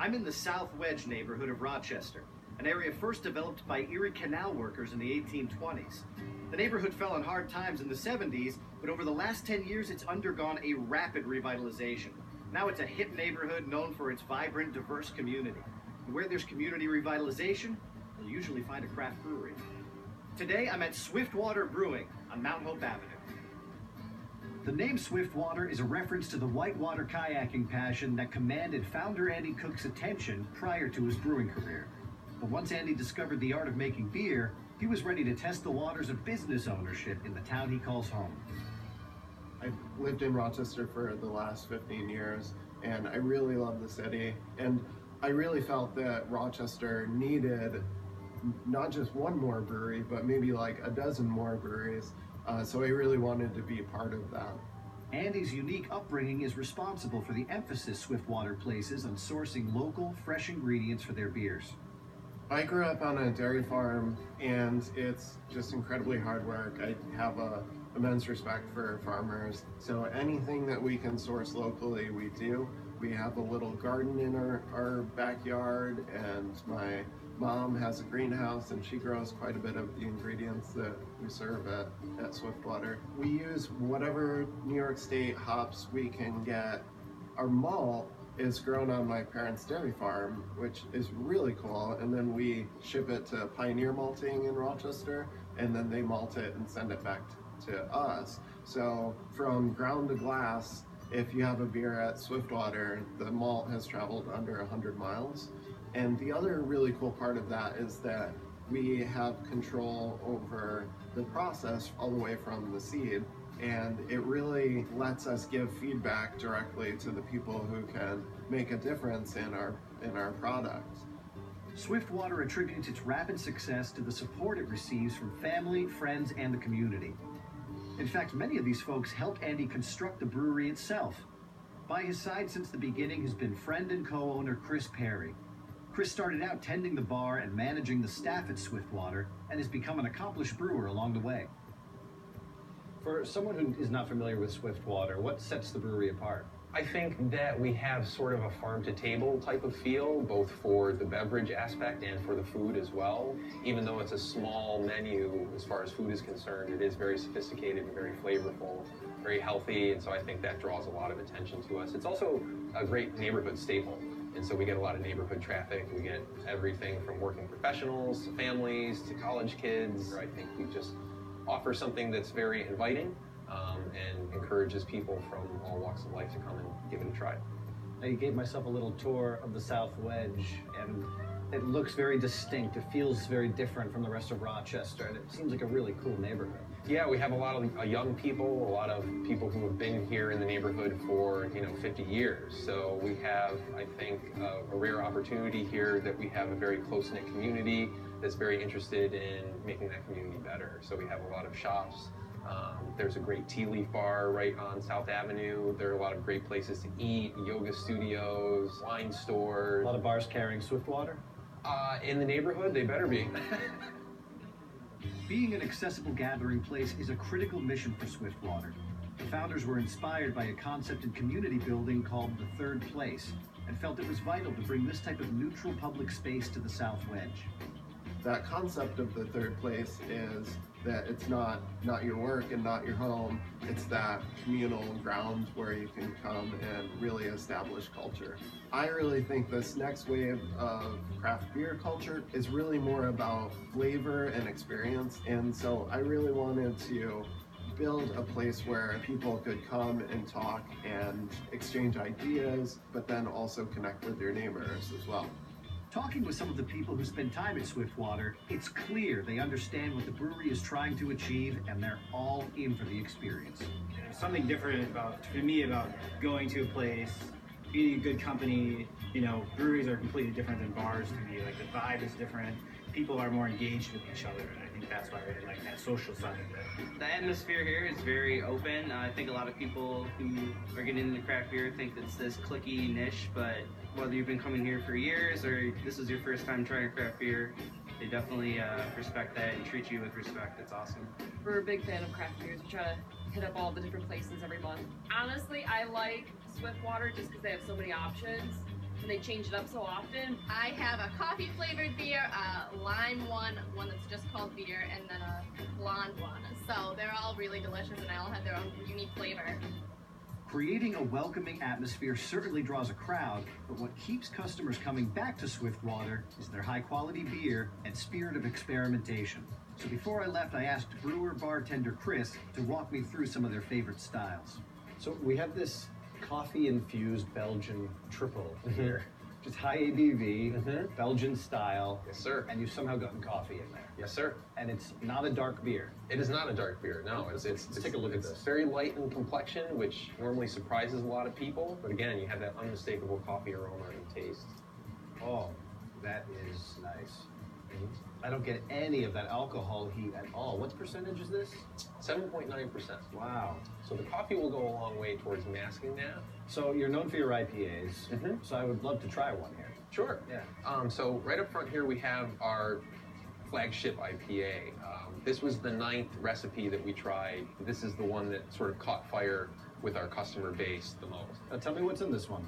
I'm in the South Wedge neighborhood of Rochester, an area first developed by Erie Canal workers in the 1820s. The neighborhood fell on hard times in the 70s, but over the last 10 years it's undergone a rapid revitalization. Now it's a hip neighborhood known for its vibrant, diverse community. And where there's community revitalization, you'll usually find a craft brewery. Today I'm at Swiftwater Brewing on Mount Hope Avenue. The name Swiftwater is a reference to the whitewater kayaking passion that commanded founder Andy Cook's attention prior to his brewing career. But once Andy discovered the art of making beer, he was ready to test the waters of business ownership in the town he calls home. I've lived in Rochester for the last 15 years, and I really love the city. And I really felt that Rochester needed not just one more brewery, but maybe like a dozen more breweries. So I really wanted to be a part of that. Andy's unique upbringing is responsible for the emphasis Swiftwater places on sourcing local, fresh ingredients for their beers. I grew up on a dairy farm, and it's just incredibly hard work. I have immense respect for farmers. So anything that we can source locally, we do. We have a little garden in our backyard, and my mom has a greenhouse, and she grows quite a bit of the ingredients that we serve at Swiftwater. We use whatever New York State hops we can get. Our malt is grown on my parents' dairy farm, which is really cool, and then we ship it to Pioneer Malting in Rochester, and then they malt it and send it back to us. So from ground to glass, if you have a beer at Swiftwater, the malt has traveled under 100 miles. And the other really cool part of that is that we have control over the process all the way from the seed, and it really lets us give feedback directly to the people who can make a difference in our product. Swiftwater attributes its rapid success to the support it receives from family, friends, and the community. In fact, many of these folks helped Andy construct the brewery itself. By his side since the beginning has been friend and co-owner Chris Perry. Chris started out tending the bar and managing the staff at Swiftwater and has become an accomplished brewer along the way. For someone who is not familiar with Swiftwater, what sets the brewery apart? I think that we have sort of a farm-to-table type of feel, both for the beverage aspect and for the food as well. Even though it's a small menu as far as food is concerned, it is very sophisticated and very flavorful, very healthy, and so I think that draws a lot of attention to us. It's also a great neighborhood staple, and so we get a lot of neighborhood traffic. We get everything from working professionals, to families, to college kids. I think we just offer something that's very inviting, and encourages people from all walks of life to come and give it a try. I gave myself a little tour of the South Wedge, and it looks very distinct. It feels very different from the rest of Rochester, and it seems like a really cool neighborhood. Yeah, we have a lot of young people, a lot of people who have been here in the neighborhood for 50 years. So we have, I think, a rare opportunity here that we have a very close-knit community that's very interested in making that community better. So we have a lot of shops. There's a great tea leaf bar right on South Avenue. There are a lot of great places to eat, yoga studios, wine stores. A lot of bars carrying Swiftwater? In the neighborhood, they better be. Being an accessible gathering place is a critical mission for Swiftwater. The founders were inspired by a concept in community building called the Third Place, and felt it was vital to bring this type of neutral public space to the South Wedge. That concept of the third place is that it's not your work and not your home. It's that communal ground where you can come and really establish culture. I really think this next wave of craft beer culture is really more about flavor and experience. And so I really wanted to build a place where people could come and talk and exchange ideas, but then also connect with their neighbors as well. Talking with some of the people who spend time at Swiftwater, it's clear they understand what the brewery is trying to achieve, and they're all in for the experience. There's something different for me about going to a place, being in good company. Breweries are completely different than bars to me. Like, the vibe is different. People are more engaged with each other, and I think that's why I really like that social side of it. The atmosphere here is very open. I think a lot of people who are getting into craft beer think it's this cliquey niche, but whether you've been coming here for years or this is your first time trying craft beer, they definitely respect that and treat you with respect. It's awesome. We're a big fan of craft beers. We try to hit up all the different places every month. Honestly, I like Swiftwater just because they have so many options. and they change it up so often. I have a coffee flavored beer, a lime one that's just called beer, and then a blonde one. So they're all really delicious and they all have their own unique flavor. Creating a welcoming atmosphere certainly draws a crowd, but what keeps customers coming back to Swiftwater is their high-quality beer and spirit of experimentation. So before I left, I asked brewer bartender Chris to walk me through some of their favorite styles. So we have this coffee-infused Belgian triple here. Just high ABV, Belgian style. Yes, sir. And you've somehow gotten coffee in there. Yes, sir. And it's not a dark beer. It is not a dark beer. No, Let's take a look at it's this. very light in complexion, which normally surprises a lot of people. But again, you have that unmistakable coffee aroma and taste. Oh, that is nice. I don't get any of that alcohol heat at all. What percentage is this? 7.9%. Wow. So the coffee will go a long way towards masking that. So you're known for your IPAs. So I would love to try one here. Sure. Yeah. So right up front here we have our flagship IPA. This was the 9th recipe that we tried. This is the one that sort of caught fire with our customer base the most. Now tell me what's in this one.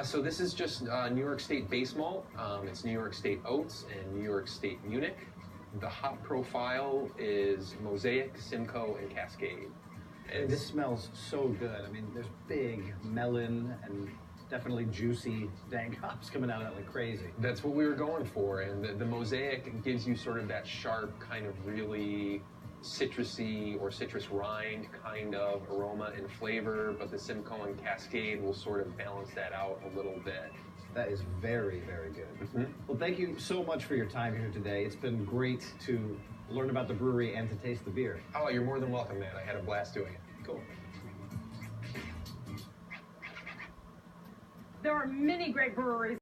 So this is just New York State base malt. It's New York State oats and New York State Munich. The hop profile is Mosaic, Simcoe, and Cascade. And this smells so good. I mean, there's big melon and definitely juicy dank hops coming out of it like crazy. That's what we were going for, and the Mosaic gives you sort of that sharp, kind of really citrusy or citrus rind kind of aroma and flavor, but the Simcoe and Cascade will sort of balance that out a little bit. That is very, very good. Well, thank you so much for your time here today. It's been great to learn about the brewery and to taste the beer. Oh, you're more than welcome, Matt. I had a blast doing it. Cool. There are many great breweries